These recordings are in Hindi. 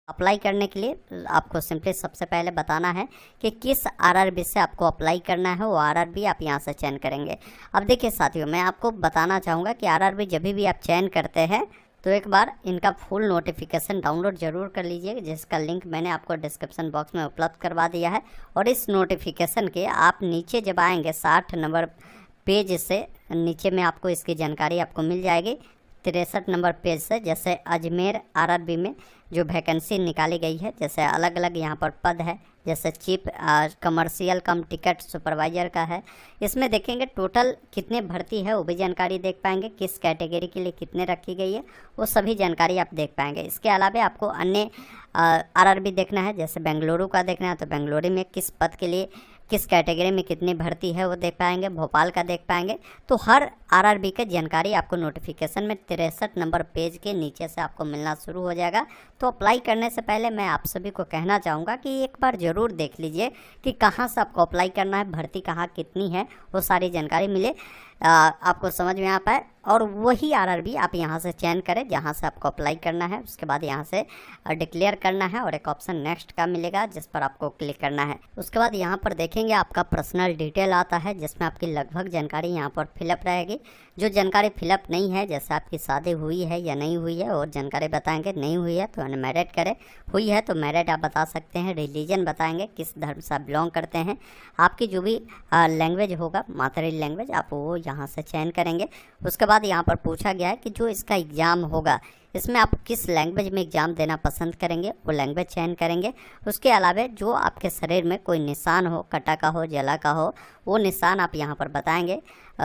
अप्लाई करने के लिए आपको सिंपली सबसे पहले बताना है कि किस आरआरबी से आपको अप्लाई करना है, वो आरआरबी आप यहाँ से चयन करेंगे। अब देखिए साथियों, मैं आपको बताना चाहूँगा कि आरआरबी जब भी आप चयन करते हैं तो एक बार इनका फुल नोटिफिकेशन डाउनलोड जरूर कर लीजिए, जिसका लिंक मैंने आपको डिस्क्रिप्शन बॉक्स में उपलब्ध करवा दिया है। और इस नोटिफिकेशन के आप नीचे जब आएंगे 60 नंबर पेज से नीचे में आपको इसकी जानकारी आपको मिल जाएगी। 63 नंबर पेज से जैसे अजमेर आरआरबी में जो वैकेंसी निकाली गई है, जैसे अलग अलग यहाँ पर पद है, जैसे चीफ कमर्शियल कम टिकट सुपरवाइजर का है। इसमें देखेंगे टोटल कितने भर्ती है वो भी जानकारी देख पाएंगे, किस कैटेगरी के लिए कितने रखी गई है वो सभी जानकारी आप देख पाएंगे। इसके अलावा आपको अन्य आरआरबी देखना है, जैसे बेंगलुरु का देखना है तो बेंगलुरु में किस पद के लिए किस कैटेगरी में कितनी भर्ती है वो देख पाएंगे, भोपाल का देख पाएंगे। तो हर आरआरबी की जानकारी आपको नोटिफिकेशन में 63 नंबर पेज के नीचे से आपको मिलना शुरू हो जाएगा। तो अप्लाई करने से पहले मैं आप सभी को कहना चाहूँगा कि एक बार ज़रूर देख लीजिए कि कहाँ से आपको अप्लाई करना है, भर्ती कहाँ कितनी है, वो सारी जानकारी मिले, आपको समझ में आ पाए और वही आरआरबी आप यहाँ से चयन करें जहाँ से आपको अप्लाई करना है। उसके बाद यहाँ से डिक्लेयर करना है और एक ऑप्शन नेक्स्ट का मिलेगा जिस पर आपको क्लिक करना है। उसके बाद यहाँ पर देखेंगे आपका पर्सनल डिटेल आता है, जिसमें आपकी लगभग जानकारी यहाँ पर फिलअप रहेगी। जो जानकारी फिलअप नहीं है, जैसे आपकी शादी हुई है या नहीं हुई है और जानकारी बताएंगे, नहीं हुई है तो अनमैरिड करें, हुई है तो मैरिड आप बता सकते हैं। रिलीजन बताएंगे, किस धर्म से आप बिलोंग करते हैं। आपकी जो भी लैंग्वेज होगा, मातरी लैंग्वेज, आप वो यहाँ से चयन करेंगे। उसके बाद यहाँ पर पूछा गया है कि जो इसका एग्ज़ाम होगा इसमें आप किस लैंग्वेज में एग्ज़ाम देना पसंद करेंगे, वो लैंग्वेज चयन करेंगे। उसके अलावा जो आपके शरीर में कोई निशान हो, कटा का हो, जला का हो, वो निशान आप यहाँ पर बताएंगे।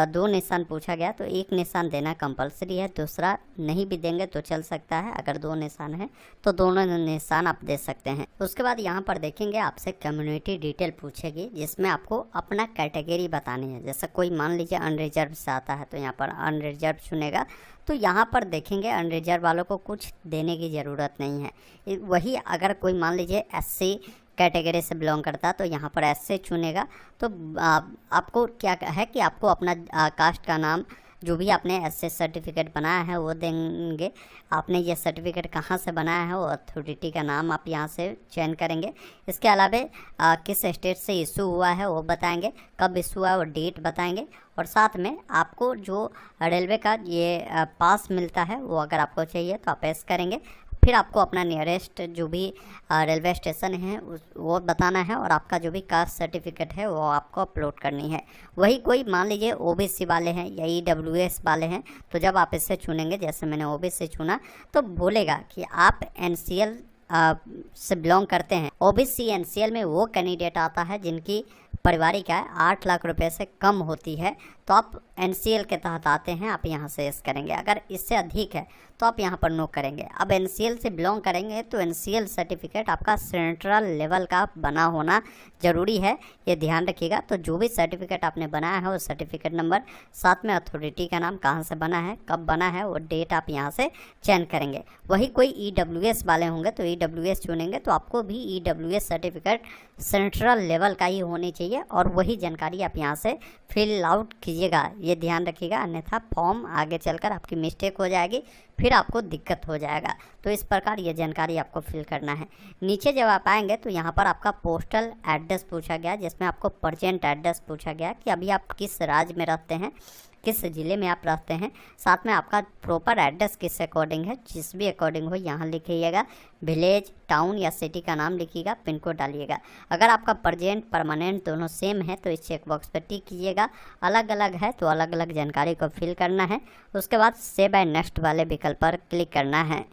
2 निशान पूछा गया तो एक निशान देना कंपलसरी है, दूसरा नहीं भी देंगे तो चल सकता है। अगर 2 निशान है तो दोनों निशान आप दे सकते हैं। उसके बाद यहाँ पर देखेंगे आपसे कम्युनिटी डिटेल पूछेगी, जिसमें आपको अपना कैटेगरी बतानी है। जैसे कोई मान लीजिए अनरिजर्व से आता है तो यहाँ पर अनरिजर्व चुनेगा। तो यहाँ पर देखेंगे अनरिजर्व वालों को कुछ देने की ज़रूरत नहीं है। वही अगर कोई मान लीजिए एससी कैटेगरी से बिलोंग करता है तो यहाँ पर एससी चुनेगा। तो आपको क्या है कि आपको अपना कास्ट का नाम, जो भी आपने एससी सर्टिफिकेट बनाया है वो देंगे। आपने ये सर्टिफिकेट कहाँ से बनाया है वो अथॉरिटी का नाम आप यहाँ से चयन करेंगे। इसके अलावा किस स्टेट से इशू हुआ है वो बताएंगे, कब इशू हुआ है वो डेट बताएंगे। और साथ में आपको जो रेलवे का ये पास मिलता है वो अगर आपको चाहिए तो आप पेश करेंगे। फिर आपको अपना नियरेस्ट जो भी रेलवे स्टेशन है वो बताना है और आपका जो भी कास्ट सर्टिफिकेट है वो आपको अपलोड करनी है। वही कोई मान लीजिए ओबीसी वाले हैं या ईडब्ल्यूएस वाले हैं तो जब आप इससे चुनेंगे, जैसे मैंने ओबीसी चुना, तो बोलेगा कि आप एनसीएल से बिलोंग करते हैं। ओबीसी एनसीएल में वो कैंडिडेट आता है जिनकी पारिवारिक आय 8 लाख रुपए से कम होती है तो आप एनसीएल के तहत आते हैं, आप यहाँ से यस करेंगे। अगर इससे अधिक है तो आप यहाँ पर नो करेंगे। अब एनसीएल से बिलोंग करेंगे तो एनसीएल सर्टिफिकेट आपका सेंट्रल लेवल का बना होना ज़रूरी है, ये ध्यान रखिएगा। तो जो भी सर्टिफिकेट आपने बनाया है वो सर्टिफिकेट नंबर, साथ में अथॉरिटी का नाम, कहाँ से बना है, कब बना है, वो डेट आप यहाँ से चयन करेंगे। वही कोई ईडब्ल्यूएस वाले होंगे तो ईडब्ल्यूएस चुनेंगे तो आपको भी ईडब्ल्यूएस सर्टिफिकेट सेंट्रल लेवल का ही होनी चाहिए और वही जानकारी आप यहाँ से फिल आउट कीजिएगा, ये ध्यान रखिएगा, अन्यथा फॉर्म आगे चलकर आपकी मिस्टेक हो जाएगी, फिर आपको दिक्कत हो जाएगा। तो इस प्रकार ये जानकारी आपको फिल करना है। नीचे जब आप आएंगे तो यहाँ पर आपका पोस्टल एड्रेस पूछा गया, जिसमें आपको प्रेजेंट एड्रेस पूछा गया कि अभी आप किस राज्य में रहते हैं, किस ज़िले में आप रहते हैं। साथ में आपका प्रॉपर एड्रेस किस अकॉर्डिंग है, जिस भी अकॉर्डिंग हो यहाँ लिखिएगा। विलेज, टाउन या सिटी का नाम लिखिएगा, पिन कोड डालिएगा। अगर आपका प्रेजेंट परमानेंट दोनों सेम है तो इस चेक बॉक्स पर टिक कीजिएगा। अलग अलग है तो अलग अलग जानकारी को फिल करना है। उसके बाद सेव एंड नेक्स्ट वाले विकल्प पर क्लिक करना है।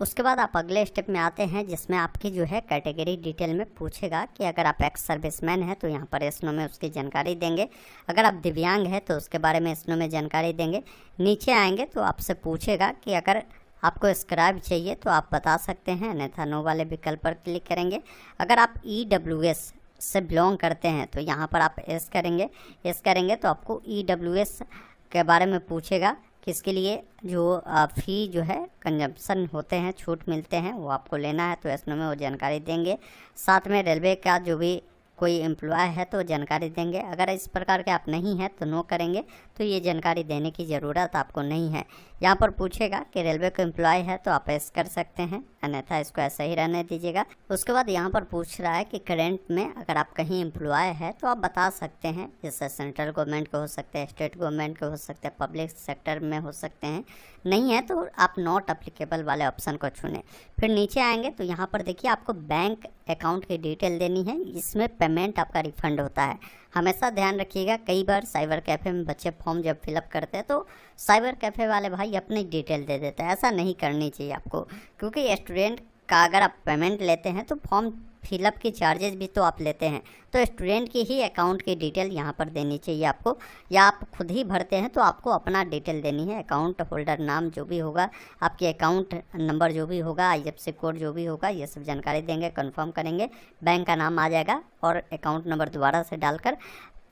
उसके बाद आप अगले स्टेप में आते हैं, जिसमें आपकी जो है कैटेगरी डिटेल में पूछेगा कि अगर आप एक्स सर्विसमैन है तो यहाँ पर एसनो में उसकी जानकारी देंगे। अगर आप दिव्यांग है तो उसके बारे में एसनो में जानकारी देंगे। नीचे आएंगे तो आपसे पूछेगा कि अगर आपको स्क्राइब चाहिए तो आप बता सकते हैं, अन्यथा नो वाले विकल्प पर क्लिक करेंगे। अगर आप ईडब्ल्यूएस से बिलोंग करते हैं तो यहाँ पर आप एस करेंगे। एस करेंगे तो आपको ईडब्ल्यूएस के बारे में पूछेगा, किसके लिए जो फ़ी जो है कंजम्पशन होते हैं, छूट मिलते हैं, वो आपको लेना है तो एसनो में वो जानकारी देंगे। साथ में रेलवे का जो भी कोई एम्प्लॉय है तो जानकारी देंगे। अगर इस प्रकार के आप नहीं हैं तो नो करेंगे, तो ये जानकारी देने की ज़रूरत आपको नहीं है। यहाँ पर पूछेगा कि रेलवे को एम्प्लॉय है तो आप यस कर सकते हैं, अन्यथा इसको ऐसा ही रहने दीजिएगा। उसके बाद यहाँ पर पूछ रहा है कि करंट में अगर आप कहीं एम्प्लॉय है तो आप बता सकते हैं, जैसे सेंट्रल गवर्नमेंट के हो सकते हैं, स्टेट गवर्नमेंट के हो सकते हैं, पब्लिक सेक्टर में हो सकते हैं। नहीं है तो आप नॉट अप्लीकेबल वाले ऑप्शन को चुनें। फिर नीचे आएंगे तो यहाँ पर देखिए आपको बैंक अकाउंट की डिटेल देनी है, इसमें पेमेंट आपका रिफंड होता है। हमेशा ध्यान रखिएगा, कई बार साइबर कैफ़े में बच्चे फॉर्म जब फिलअप करते हैं तो साइबर कैफ़े वाले भाई अपनी डिटेल दे देते हैं। ऐसा नहीं करनी चाहिए आपको, क्योंकि स्टूडेंट का अगर आप पेमेंट लेते हैं तो फॉर्म फिलअप की चार्जेस भी तो आप लेते हैं, तो स्टूडेंट की ही अकाउंट की डिटेल यहाँ पर देनी चाहिए आपको। या आप खुद ही भरते हैं तो आपको अपना डिटेल देनी है, अकाउंट होल्डर नाम जो भी होगा, आपके अकाउंट नंबर जो भी होगा, IFSC कोड जो भी होगा, ये सब जानकारी देंगे, कंफर्म करेंगे, बैंक का नाम आ जाएगा और अकाउंट नंबर दोबारा से डालकर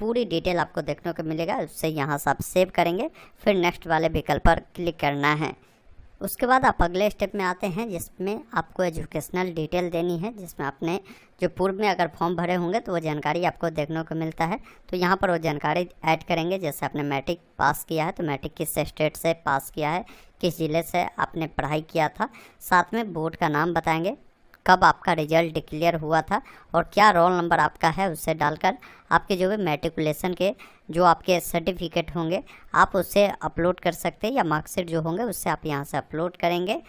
पूरी डिटेल आपको देखने को मिलेगा। उससे यहाँ से आप सेव करेंगे, फिर नेक्स्ट वाले विकल्प पर क्लिक करना है। उसके बाद आप अगले स्टेप में आते हैं, जिसमें आपको एजुकेशनल डिटेल देनी है, जिसमें आपने जो पूर्व में अगर फॉर्म भरे होंगे तो वो जानकारी आपको देखने को मिलता है। तो यहाँ पर वो जानकारी ऐड करेंगे, जैसे आपने मैट्रिक पास किया है तो मैट्रिक किस स्टेट से पास किया है, किस ज़िले से आपने पढ़ाई किया था, साथ में बोर्ड का नाम बताएंगे, कब आपका रिजल्ट डिक्लेयर हुआ था और क्या रोल नंबर आपका है, उससे डालकर आपके जो भी मैट्रिकुलेशन के जो आपके सर्टिफिकेट होंगे आप उससे अपलोड कर सकते हैं, या मार्कशीट जो होंगे उससे आप यहाँ से अपलोड करेंगे।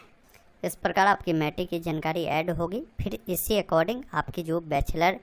इस प्रकार आपकी मैट्रिक की जानकारी ऐड होगी। फिर इसी अकॉर्डिंग आपकी जो बैचलर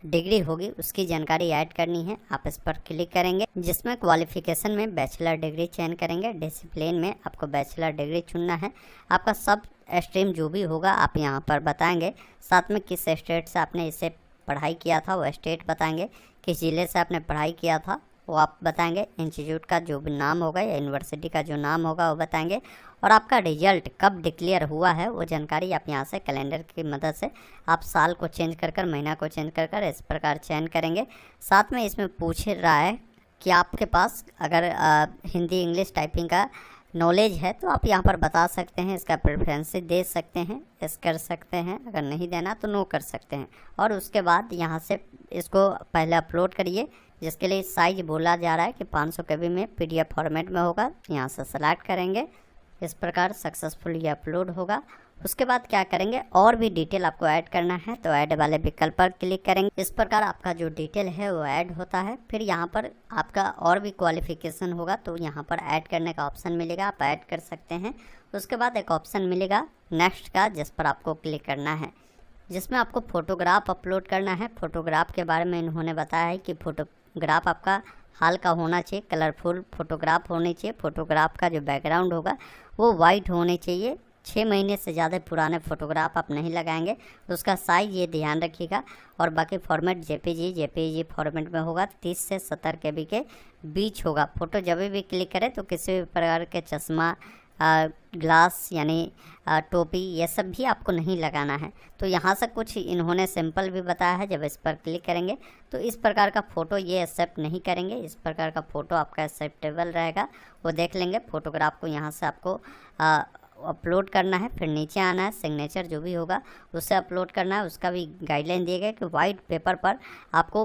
डिग्री होगी उसकी जानकारी ऐड करनी है। आप इस पर क्लिक करेंगे, जिसमें क्वालिफिकेशन में बैचलर डिग्री चयन करेंगे, डिसिप्लिन में आपको बैचलर डिग्री चुनना है। आपका सब स्ट्रीम जो भी होगा आप यहाँ पर बताएंगे, साथ में किस स्टेट से आपने इसे पढ़ाई किया था वो स्टेट बताएंगे, किस ज़िले से आपने पढ़ाई किया था वो आप बताएंगे, इंस्टीट्यूट का जो भी नाम होगा या यूनिवर्सिटी का जो नाम होगा वो बताएंगे, और आपका रिजल्ट कब डिक्लेयर हुआ है वो जानकारी आप यहाँ से कैलेंडर की मदद से आप साल को चेंज कर महीना को चेंज कर इस प्रकार चयन करेंगे। साथ में इसमें पूछ रहा है कि आपके पास अगर हिंदी इंग्लिश टाइपिंग का नॉलेज है तो आप यहाँ पर बता सकते हैं, इसका प्रेफरेंस दे सकते हैं, यस कर सकते हैं, अगर नहीं देना तो नो कर सकते हैं। और उसके बाद यहाँ से इसको पहले अपलोड करिए, जिसके लिए साइज बोला जा रहा है कि 500 KB में PDF फॉर्मेट में होगा। यहाँ से सेलेक्ट करेंगे, इस प्रकार सक्सेसफुल ये अपलोड होगा। उसके बाद क्या करेंगे, और भी डिटेल आपको ऐड करना है तो ऐड वाले विकल्प पर क्लिक करेंगे। इस प्रकार आपका जो डिटेल है वो ऐड होता है। फिर यहाँ पर आपका और भी क्वालिफिकेशन होगा तो यहाँ पर ऐड करने का ऑप्शन मिलेगा, आप ऐड कर सकते हैं। उसके बाद एक ऑप्शन मिलेगा नेक्स्ट का, जिस पर आपको क्लिक करना है, जिसमें आपको फ़ोटोग्राफ अपलोड करना है। फ़ोटोग्राफ के बारे में इन्होंने बताया है कि फ़ोटोग्राफ आपका हाल का होना चाहिए, कलरफुल फ़ोटोग्राफ होनी चाहिए। फ़ोटोग्राफ का जो बैकग्राउंड होगा वो वाइट होने चाहिए। 6 महीने से ज़्यादा पुराने फ़ोटोग्राफ आप नहीं लगाएंगे। उसका साइज़ ये ध्यान रखिएगा। और बाकी फॉर्मेट JPG फॉर्मेट में होगा, 30 से 70 KB के बीच होगा। फ़ोटो जब भी क्लिक करें तो किसी भी प्रकार के चश्मा, ग्लास यानी टोपी, ये सब भी आपको नहीं लगाना है। तो यहाँ से कुछ इन्होंने सिंपल भी बताया है। जब इस पर क्लिक करेंगे तो इस प्रकार का फ़ोटो ये एक्सेप्ट नहीं करेंगे, इस प्रकार का फ़ोटो आपका एक्सेप्टेबल रहेगा, वो देख लेंगे। फ़ोटोग्राफ को यहाँ से आपको अपलोड करना है। फिर नीचे आना है, सिग्नेचर जो भी होगा उससे अपलोड करना है। उसका भी गाइडलाइन दिए गए कि वाइट पेपर पर आपको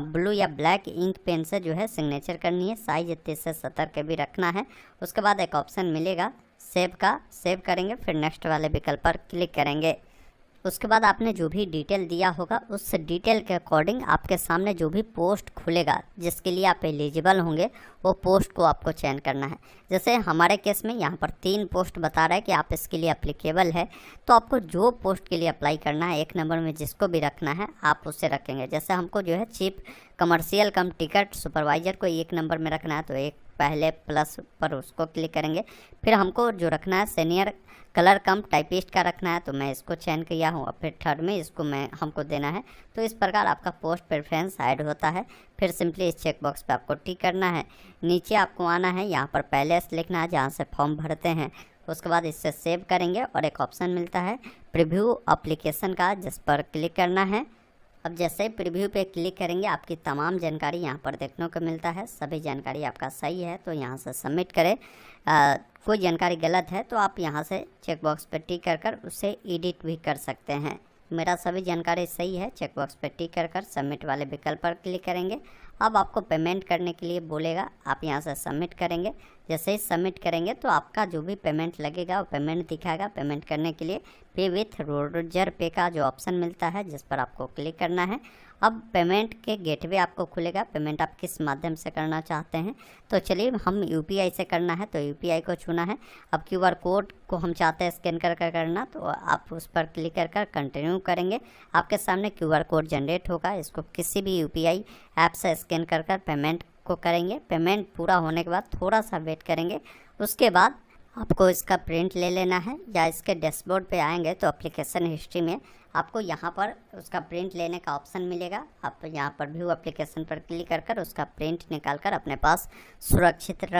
ब्लू या ब्लैक इंक पेन से जो है सिग्नेचर करनी है। साइज 30 से 70 KB रखना है। उसके बाद एक ऑप्शन मिलेगा सेव का, सेव करेंगे, फिर नेक्स्ट वाले विकल्प पर क्लिक करेंगे। उसके बाद आपने जो भी डिटेल दिया होगा उस डिटेल के अकॉर्डिंग आपके सामने जो भी पोस्ट खुलेगा जिसके लिए आप एलिजिबल होंगे वो पोस्ट को आपको चयन करना है। जैसे हमारे केस में यहाँ पर 3 पोस्ट बता रहा है कि आप इसके लिए अप्लीकेबल है, तो आपको जो पोस्ट के लिए अप्लाई करना है 1 नंबर में जिसको भी रखना है आप उससे रखेंगे। जैसे हमको जो है चीफ कमर्शियल कम टिकट सुपरवाइज़र को 1 नंबर में रखना है तो एक पहले प्लस पर उसको क्लिक करेंगे। फिर हमको जो रखना है सीनियर कलर कम टाइपिस्ट का रखना है तो मैं इसको चयन किया हूँ, और फिर थर्ड में इसको हमको देना है। तो इस प्रकार आपका पोस्ट प्रेफरेंस ऐड होता है। फिर सिंपली इस चेक बॉक्स पे आपको टिक करना है। नीचे आपको आना है, यहाँ पर पहले से लिखना है जहाँ से फॉर्म भरते हैं। उसके बाद इससे सेव करेंगे और एक ऑप्शन मिलता है प्रीव्यू एप्लीकेशन का, जिस पर क्लिक करना है। अब जैसे ही प्रीव्यू पे क्लिक करेंगे आपकी तमाम जानकारी यहाँ पर देखने को मिलता है। सभी जानकारी आपका सही है तो यहाँ से सबमिट करें। कोई जानकारी गलत है तो आप यहाँ से चेक बॉक्स पर टिक कर उसे एडिट भी कर सकते हैं। मेरा सभी जानकारी सही है, चेकबॉक्स पर टिक कर सबमिट वाले विकल्प पर क्लिक करेंगे। अब आपको पेमेंट करने के लिए बोलेगा, आप यहाँ से सबमिट करेंगे। जैसे ही सबमिट करेंगे तो आपका जो भी पेमेंट लगेगा वो पेमेंट दिखाएगा। पेमेंट करने के लिए पे विथ रोजर पे का जो ऑप्शन मिलता है, जिस पर आपको क्लिक करना है। अब पेमेंट के गेटवे आपको खुलेगा, पेमेंट आप किस माध्यम से करना चाहते हैं। तो चलिए, हम यूपीआई से करना है तो यूपीआई को चुना है। अब क्यूआर कोड को हम चाहते हैं स्कैन कर करना, तो आप उस पर क्लिक कर कंटिन्यू करेंगे। आपके सामने क्यूआर कोड जनरेट होगा, इसको किसी भी यूपीआई ऐप से स्कैन कर पेमेंट को करेंगे। पेमेंट पूरा होने के बाद थोड़ा सा वेट करेंगे। उसके बाद आपको इसका प्रिंट ले लेना है, या इसके डैशबोर्ड पे आएंगे तो एप्लीकेशन हिस्ट्री में आपको यहाँ पर उसका प्रिंट लेने का ऑप्शन मिलेगा। आप यहाँ पर व्यू एप्लीकेशन पर क्लिक कर उसका प्रिंट निकाल कर अपने पास सुरक्षित रख